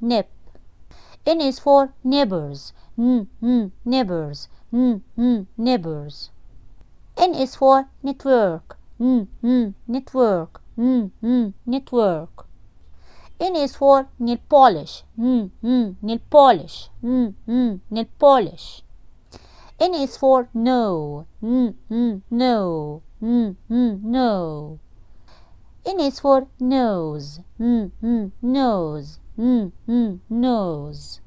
nip. N is for neighbours. Neighbours. Neighbours. N is for network. Network. Network. N is for nail polish. Nail polish. Nail polish. N is for no. No. No. N is for nose. Nose. Nose.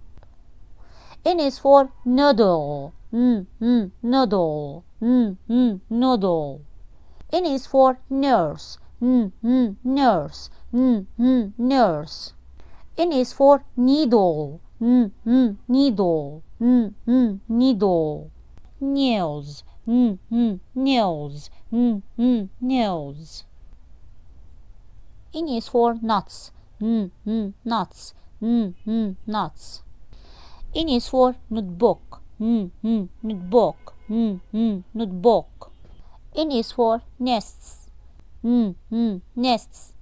N is for noodle. Noodle. Noodle. N is for nurse. Nurse. Nurse. N is for needle. Needle. Needle. Nails. Nails. Nails. N is for nuts. Nuts. Nuts. N is for notebook. Notebook. Notebook. N is for nests. Nests.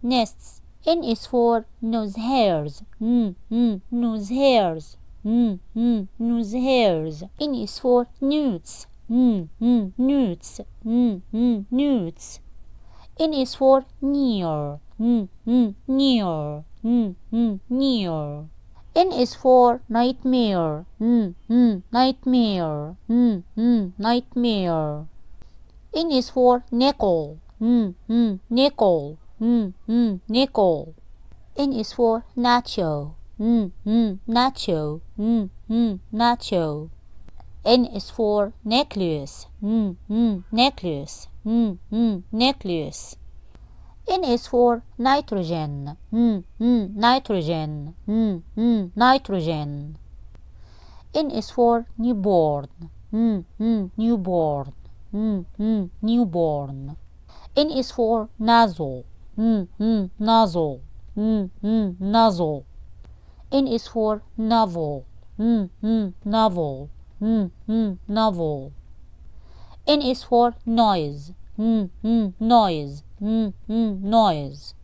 Nests. N is for nose hairs. Nose hairs. Nose hairs. N is for newts. Newts. Newts. N is for near. Near. Near. N is for nightmare. Nightmare. Nightmare. N is for nickel. Nickel. Nickel. N is for nacho. Nacho. Nacho. N is for necklace. Necklace. Necklace. N is for nitrogen. Nitrogen. Nitrogen. N is for newborn. Newborn. Newborn. N is for nozzle. Nozzle. Nozzle. N is for novel. Novel. Novel. N is for noise. Noise. Noise.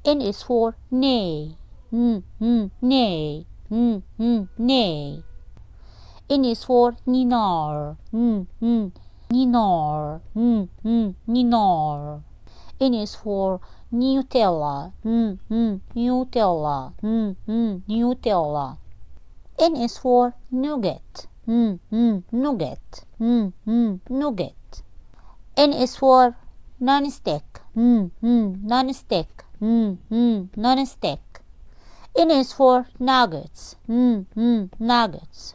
N is for neigh. Neigh. Neigh. N is for ninar. Ninar. Ninar. N is for Nutella. Nutella. Nutella. N is for nougat. Nougat. Nougat. N is for non-stick. Non-stick. Non-stick. N is for nuggets. Nuggets.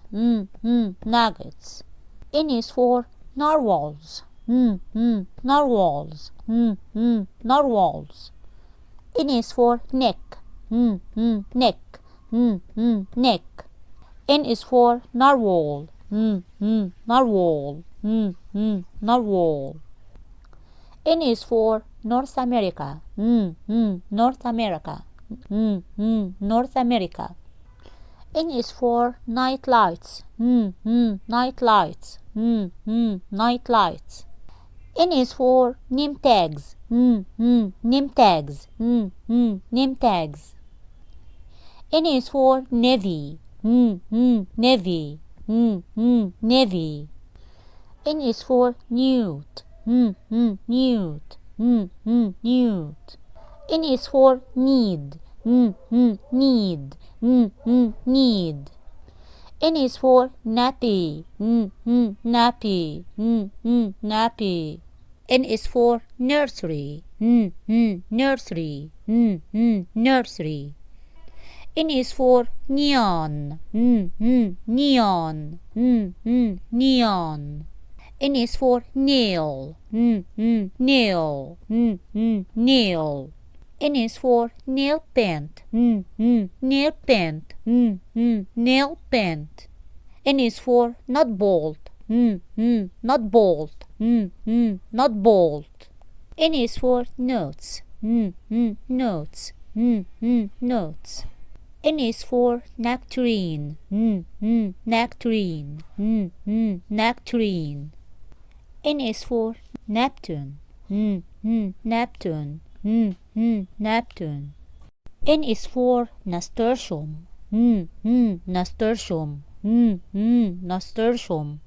Nuggets. N is for narwhals. Narwhals. Narwhals. N is for neck. Neck. Neck. N is for narwhal. Narwhal. Narwhal. N is for North America. North America. North America. N is for night lights. Night lights. Night lights. N is for name tags. Name tags. Name tags. N is for navy. Navy. Navy. N is for newt. Newt. Newt. N is for need. Need. Need. N is for nappy. Nappy. Nappy. N is for nursery. Nursery. Nursery. N is for neon. Neon. Neon. N is for nail. Nail. Nail. N is for nail paint. Nail paint. Nail paint. N is for nut bolt. Nut bolt. Nut bolt. N is for notes. Notes. Notes. N is for nectarine. Nectarine. Nectarine. N is for Neptune. Neptune. Neptune. N is for nasturtium. Nasturtium. Nasturtium.